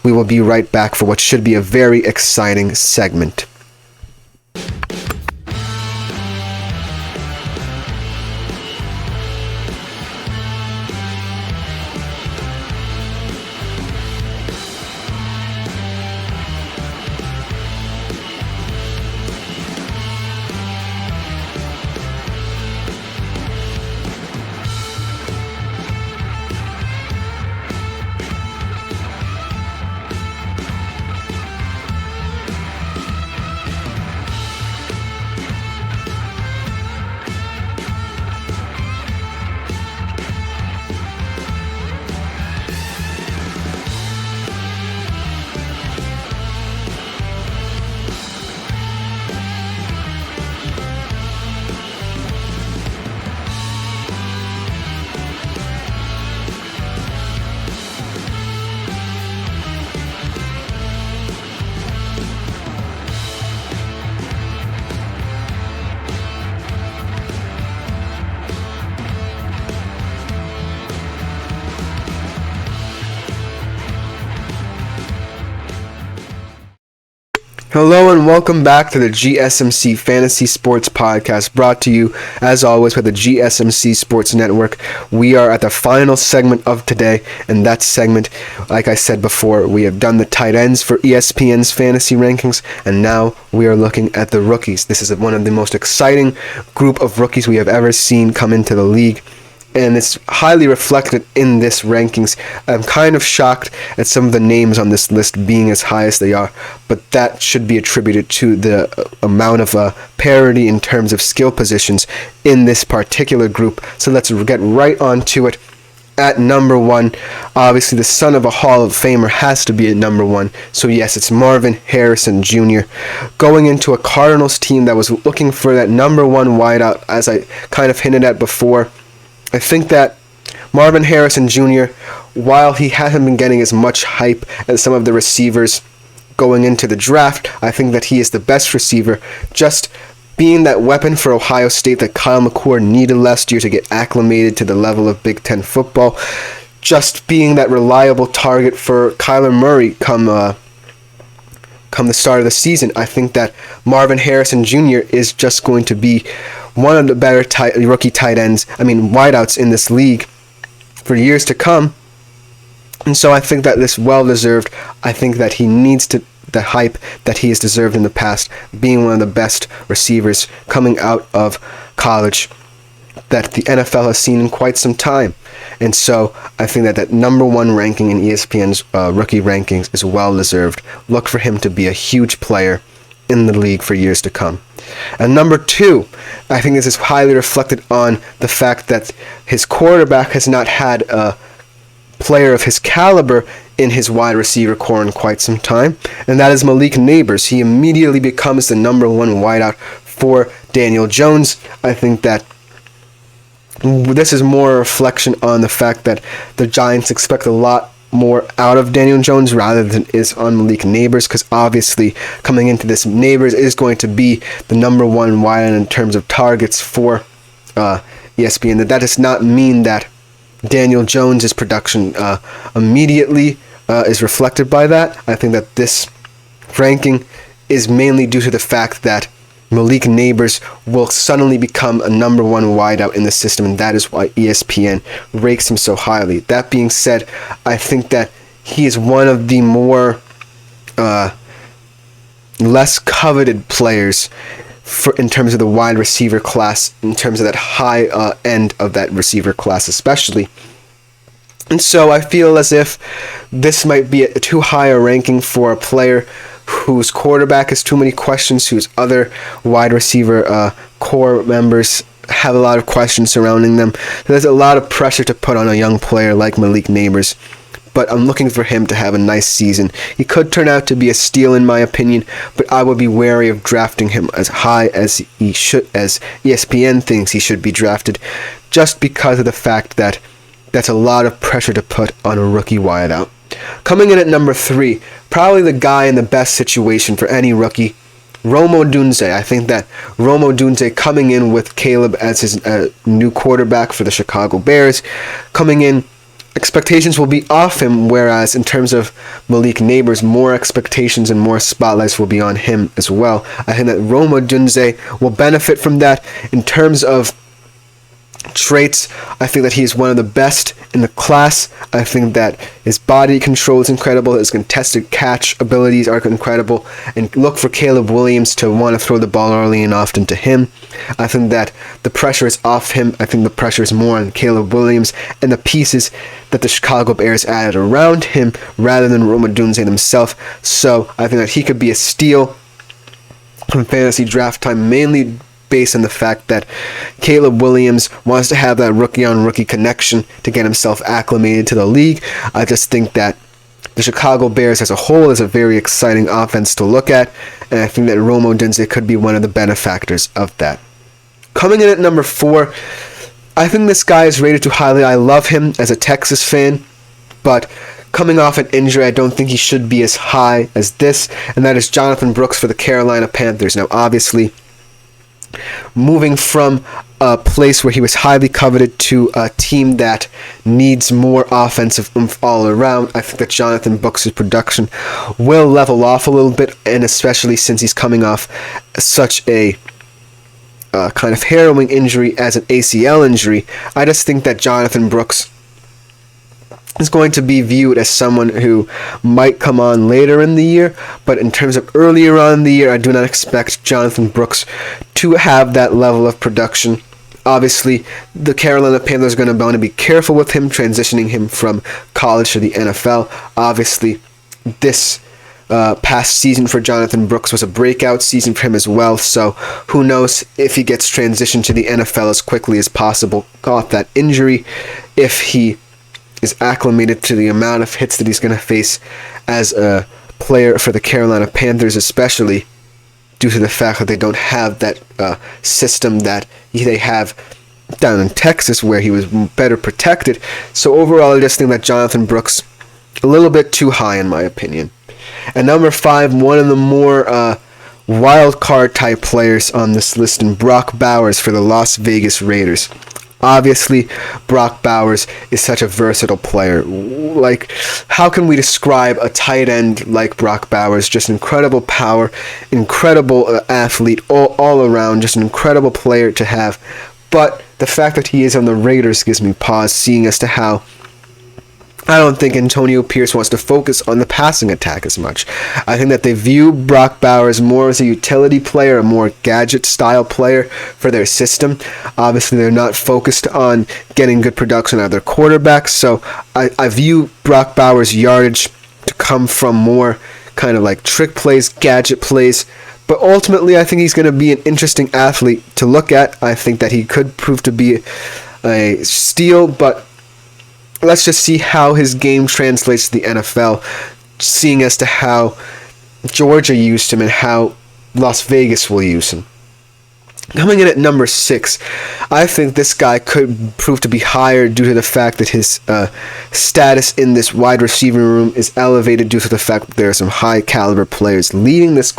We will be right back for what should be a very exciting segment. Hello and welcome back to the GSMC Fantasy Sports Podcast, brought to you, as always, by the GSMC Sports Network. We are at the final segment of today, and that segment, like I said before, we have done the tight ends for ESPN's fantasy rankings, and now we are looking at the rookies. This is one of the most exciting group of rookies we have ever seen come into the league. and it's highly reflected in this rankings. I'm kind of shocked at some of the names on this list being as high as they are, but that should be attributed to the amount of parity in terms of skill positions in this particular group. So let's get right on to it. At number 1, obviously the son of a Hall of Famer has to be at number 1. So yes, it's Marvin Harrison Jr. going into a Cardinals team that was looking for that number 1 wideout, as I kind of hinted at before. I think that Marvin Harrison Jr., while he hasn't been getting as much hype as some of the receivers going into the draft, I think that he is the best receiver, just being that weapon for Ohio State that Kyle McCord needed last year to get acclimated to the level of Big Ten football, just being that reliable target for Kyler Murray come the start of the season. I think that Marvin Harrison Jr. is just going to be one of the better rookie wideouts in this league for years to come. And so I think that this well-deserved. I think that he needs the hype that he has deserved in the past, being one of the best receivers coming out of college that the NFL has seen in quite some time. And so I think that number 1 ranking in ESPN's rookie rankings is well-deserved. Look for him to be a huge player in the league for years to come. And number 2, I think this is highly reflected on the fact that his quarterback has not had a player of his caliber in his wide receiver core in quite some time, and that is Malik Nabers. He immediately becomes the number 1 wideout for Daniel Jones. I think that this is more a reflection on the fact that the Giants expect a lot more out of Daniel Jones rather than is on Malik Nabers, because obviously coming into this, Nabers is going to be the number 1 wideout in terms of targets for ESPN. That does not mean that Daniel Jones' production immediately is reflected by that. I think that this ranking is mainly due to the fact that Malik Nabers will suddenly become a number 1 wideout in the system, and that is why ESPN ranks him so highly. That being said, I think that he is one of the more less coveted players in terms of the wide receiver class, in terms of that high end of that receiver class especially. And so I feel as if this might be a too high a ranking for a player whose quarterback has too many questions, whose other wide receiver core members have a lot of questions surrounding them. There's a lot of pressure to put on a young player like Malik Nabers, but I'm looking for him to have a nice season. He could turn out to be a steal in my opinion, but I would be wary of drafting him as high as he should, as ESPN thinks he should be drafted, just because of the fact that that's a lot of pressure to put on a rookie wideout. Coming in at number 3, probably the guy in the best situation for any rookie, Rome Odunze. I think that Rome Odunze coming in with Caleb as his new quarterback for the Chicago Bears, coming in, expectations will be off him, whereas in terms of Malik Nabers, more expectations and more spotlights will be on him as well. I think that Rome Odunze will benefit from that. In terms of traits, I think that he is one of the best in the class. I think that his body control is incredible, his contested catch abilities are incredible, and look for Caleb Williams to want to throw the ball early and often to him. I think that the pressure is off him. I think the pressure is more on Caleb Williams and the pieces that the Chicago Bears added around him rather than Rome Odunze himself. So I think that he could be a steal in fantasy draft time, mainly based on the fact that Caleb Williams wants to have that rookie-on-rookie connection to get himself acclimated to the league. I just think that the Chicago Bears as a whole is a very exciting offense to look at, and I think that Rome Odunze could be one of the benefactors of that. Coming in at number 4, I think this guy is rated too highly. I love him as a Texas fan, but coming off an injury, I don't think he should be as high as this, and that is Jonathan Brooks for the Carolina Panthers. Now, obviously, moving from a place where he was highly coveted to a team that needs more offensive oomph all around, I think that Jonathan Brooks' production will level off a little bit, and especially since he's coming off such a kind of harrowing injury as an ACL injury, I just think that Jonathan Brooks is going to be viewed as someone who might come on later in the year, but in terms of earlier on in the year, I do not expect Jonathan Brooks to have that level of production. Obviously, the Carolina Panthers are going to want to be careful with him, transitioning him from college to the NFL. Obviously, this past season for Jonathan Brooks was a breakout season for him as well, so who knows if he gets transitioned to the NFL as quickly as possible off that injury, if he is acclimated to the amount of hits that he's going to face as a player for the Carolina Panthers, especially due to the fact that they don't have that system that they have down in Texas where he was better protected. So overall, I just think that Jonathan Brooks, a little bit too high in my opinion. And number 5, one of the more wild card type players on this list, and Brock Bowers for the Las Vegas Raiders. Obviously, Brock Bowers is such a versatile player. Like, how can we describe a tight end like Brock Bowers? Just incredible power, incredible athlete, all around, just an incredible player to have. But the fact that he is on the Raiders gives me pause, seeing as to how I don't think Antonio Pierce wants to focus on the passing attack as much. I think that they view Brock Bowers more as a utility player, a more gadget-style player for their system. Obviously, they're not focused on getting good production out of their quarterbacks, so I view Brock Bowers' yardage to come from more kind of like trick plays, gadget plays. But ultimately, I think he's going to be an interesting athlete to look at. I think that he could prove to be a steal, but let's just see how his game translates to the NFL, seeing as to how Georgia used him and how Las Vegas will use him. Coming in at number 6, I think this guy could prove to be higher due to the fact that his status in this wide receiver room is elevated due to the fact that there are some high caliber players leading this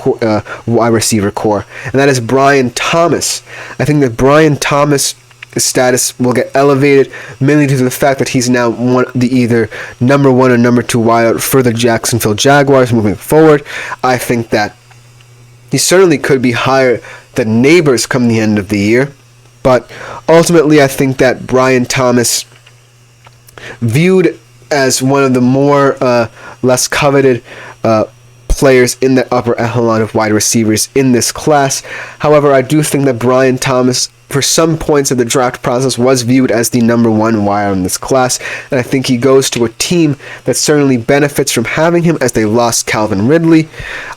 wide receiver core, and that is Brian Thomas. I think that Brian Thomas' status will get elevated mainly due to the fact that he's now the either number 1 or number 2 wideout for the Jacksonville Jaguars moving forward. I think that he certainly could be higher than Neighbors come the end of the year, but ultimately I think that Brian Thomas, viewed as one of the more less coveted players in the upper echelon of wide receivers in this class. However, I do think that Brian Thomas, for some points of the draft process, was viewed as the number 1 wire in this class, and I think he goes to a team that certainly benefits from having him, as they lost Calvin Ridley.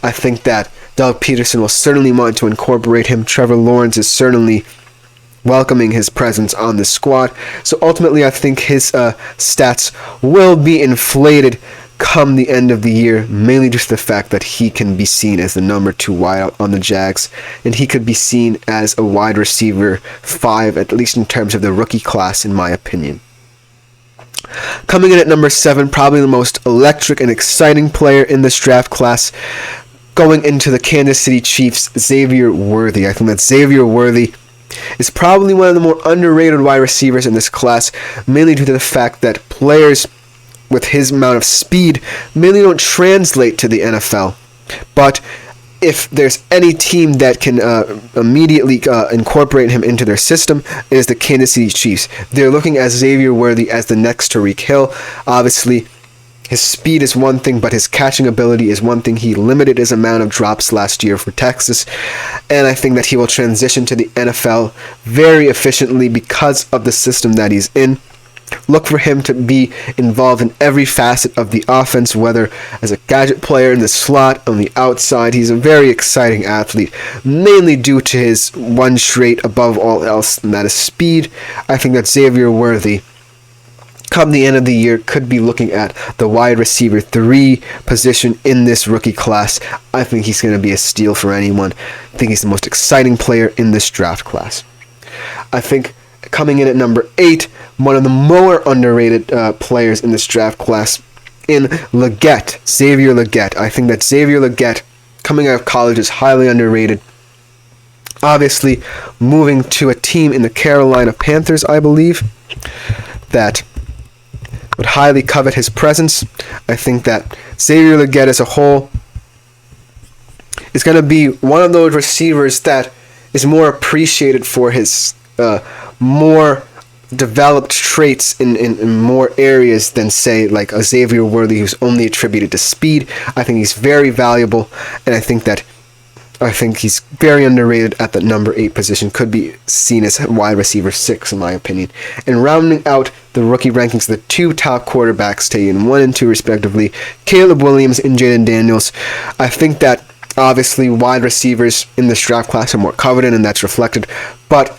I think that Doug Peterson will certainly want to incorporate him. Trevor Lawrence is certainly welcoming his presence on the squad. So ultimately, I think his stats will be inflated come the end of the year, mainly just the fact that he can be seen as the number 2 wideout on the Jags, and he could be seen as a wide receiver 5, at least in terms of the rookie class, in my opinion. Coming in at number 7, probably the most electric and exciting player in this draft class, going into the Kansas City Chiefs, Xavier Worthy. I think that Xavier Worthy is probably one of the more underrated wide receivers in this class, mainly due to the fact that players with his amount of speed mainly don't translate to the NFL. But if there's any team that can immediately incorporate him into their system, it is the Kansas City Chiefs. They're looking at Xavier Worthy as the next Tyreek Hill. Obviously, his speed is one thing, but his catching ability is one thing. He limited his amount of drops last year for Texas, and I think that he will transition to the NFL very efficiently because of the system that he's in. Look for him to be involved in every facet of the offense, whether as a gadget player in the slot, on the outside. He's a very exciting athlete, mainly due to his one trait above all else, and that is speed. I think that Xavier Worthy, come the end of the year, could be looking at the wide receiver 3 position in this rookie class. I think he's going to be a steal for anyone. I think he's the most exciting player in this draft class. I think coming in at number 8, one of the more underrated players in this draft class, in Leggett, Xavier Leggett. I think that Xavier Leggett, coming out of college, is highly underrated. Obviously, moving to a team in the Carolina Panthers, I believe, that would highly covet his presence. I think that Xavier Leggett as a whole is going to be one of those receivers that is more appreciated for his more developed traits in more areas than, say, like a Xavier Worthy, who's only attributed to speed. I think he's very valuable, and I think that I think he's very underrated at the number 8 position. Could be seen as wide receiver 6 in my opinion. And rounding out the rookie rankings, the 2 top quarterbacks taken 1 and 2 respectively, Caleb Williams and Jaden Daniels. I think that obviously wide receivers in this draft class are more coveted, and that's reflected. But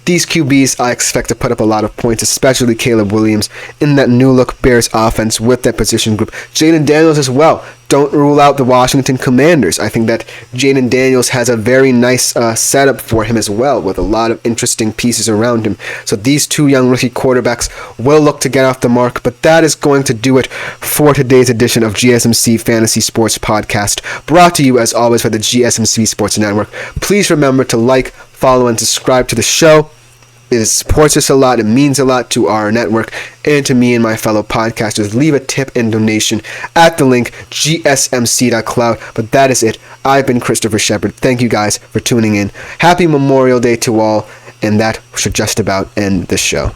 these QBs I expect to put up a lot of points, especially Caleb Williams in that new look Bears offense with that position group. Jaden Daniels as well. Don't rule out the Washington Commanders. I think that Jaden Daniels has a very nice setup for him as well, with a lot of interesting pieces around him. So these 2 young rookie quarterbacks will look to get off the mark, but that is going to do it for today's edition of GSMC Fantasy Sports Podcast, brought to you as always by the GSMC Sports Network. Please remember to like, follow, and subscribe to the show. It supports us a lot. It means a lot to our network and to me and my fellow podcasters. Leave a tip and donation at the link gsmc.cloud. But that is it. I've been Christopher Shepard. Thank you guys for tuning in. Happy Memorial Day to all. And that should just about end the show.